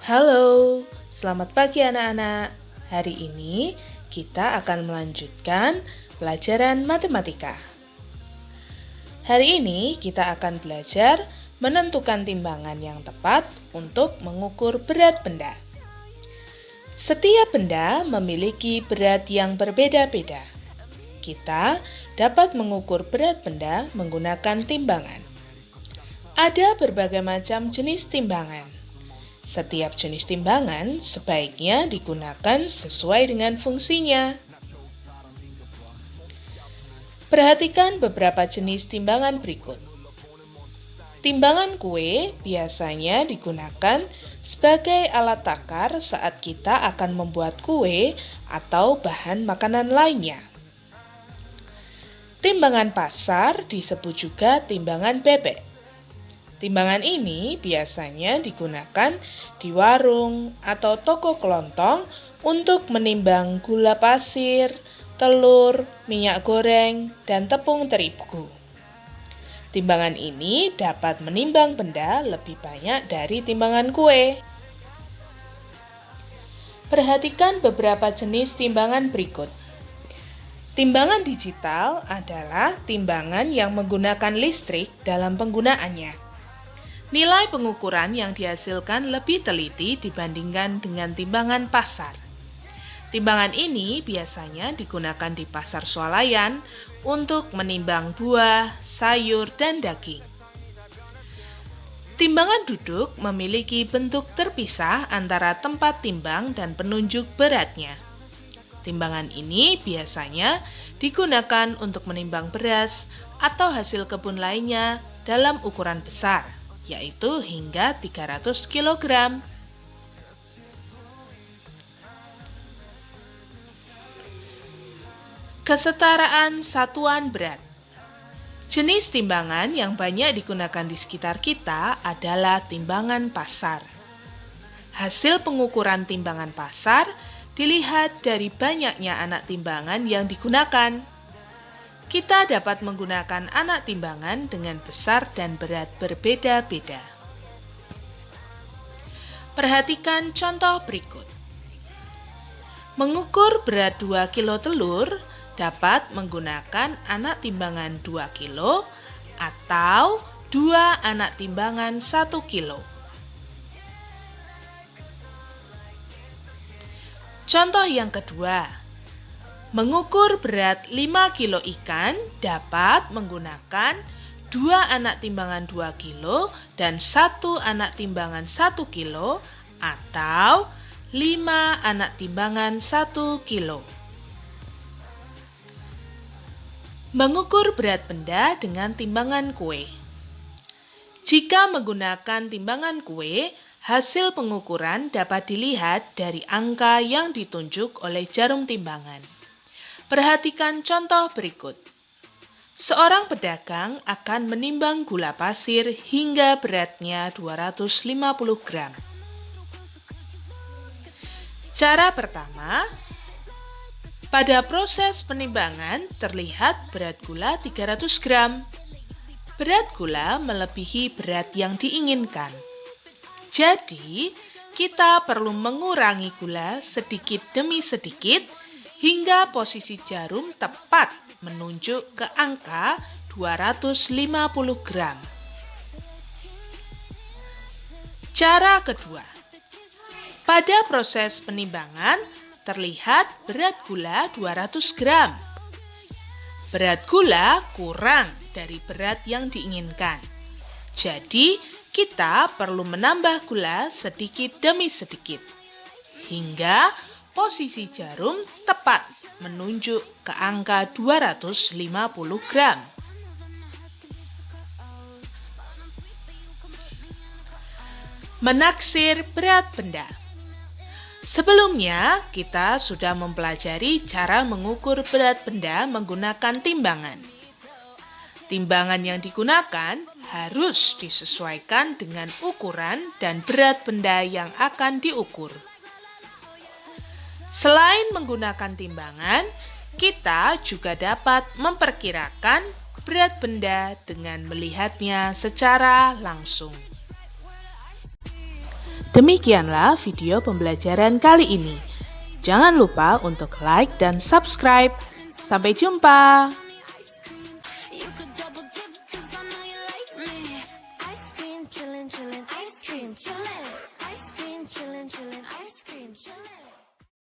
Halo, selamat pagi anak-anak. Hari ini kita akan melanjutkan pelajaran matematika. Hari ini kita akan belajar menentukan timbangan yang tepat untuk mengukur berat benda. Setiap benda memiliki berat yang berbeda-beda. Kita dapat mengukur berat benda menggunakan timbangan. Ada berbagai macam jenis timbangan. Setiap jenis timbangan sebaiknya digunakan sesuai dengan fungsinya. Perhatikan beberapa jenis timbangan berikut. Timbangan kue biasanya digunakan sebagai alat takar saat kita akan membuat kue atau bahan makanan lainnya. Timbangan pasar disebut juga timbangan bebek. Timbangan ini biasanya digunakan di warung atau toko kelontong untuk menimbang gula pasir, telur, minyak goreng, dan tepung terigu. Timbangan ini dapat menimbang benda lebih banyak dari timbangan kue. Perhatikan beberapa jenis timbangan berikut. Timbangan digital adalah timbangan yang menggunakan listrik dalam penggunaannya. Nilai pengukuran yang dihasilkan lebih teliti dibandingkan dengan timbangan pasar. Timbangan ini biasanya digunakan di pasar swalayan untuk menimbang buah, sayur, dan daging. Timbangan duduk memiliki bentuk terpisah antara tempat timbang dan penunjuk beratnya. Timbangan ini biasanya digunakan untuk menimbang beras atau hasil kebun lainnya dalam ukuran besar, yaitu hingga 300 kg. Kesetaraan satuan berat. Jenis timbangan yang banyak digunakan di sekitar kita adalah timbangan pasar. Hasil pengukuran timbangan pasar dilihat dari banyaknya anak timbangan yang digunakan. Kita dapat menggunakan anak timbangan dengan besar dan berat berbeda-beda. Perhatikan contoh berikut. Mengukur berat 2 kilo telur dapat menggunakan anak timbangan 2 kilo atau 2 anak timbangan 1 kilo. Contoh yang kedua. Mengukur berat 5 kilo ikan dapat menggunakan 2 anak timbangan 2 kilo dan 1 anak timbangan 1 kilo atau 5 anak timbangan 1 kilo. Mengukur berat benda dengan timbangan kue. Jika menggunakan timbangan kue, hasil pengukuran dapat dilihat dari angka yang ditunjuk oleh jarum timbangan. Perhatikan contoh berikut. Seorang pedagang akan menimbang gula pasir hingga beratnya 250 gram. Cara pertama, pada proses penimbangan terlihat berat gula 300 gram. Berat gula melebihi berat yang diinginkan. Jadi, kita perlu mengurangi gula sedikit demi sedikit hingga posisi jarum tepat menunjuk ke angka 250 gram. Cara kedua. Pada proses penimbangan terlihat berat gula 200 gram. Berat gula kurang dari berat yang diinginkan. Jadi, kita perlu menambah gula sedikit demi sedikit hingga posisi jarum tepat menunjuk ke angka 250 gram. Menaksir berat benda. Sebelumnya, kita sudah mempelajari cara mengukur berat benda menggunakan timbangan. Timbangan yang digunakan harus disesuaikan dengan ukuran dan berat benda yang akan diukur. Selain menggunakan timbangan, kita juga dapat memperkirakan berat benda dengan melihatnya secara langsung. Demikianlah video pembelajaran kali ini. Jangan lupa untuk like dan subscribe. Sampai jumpa.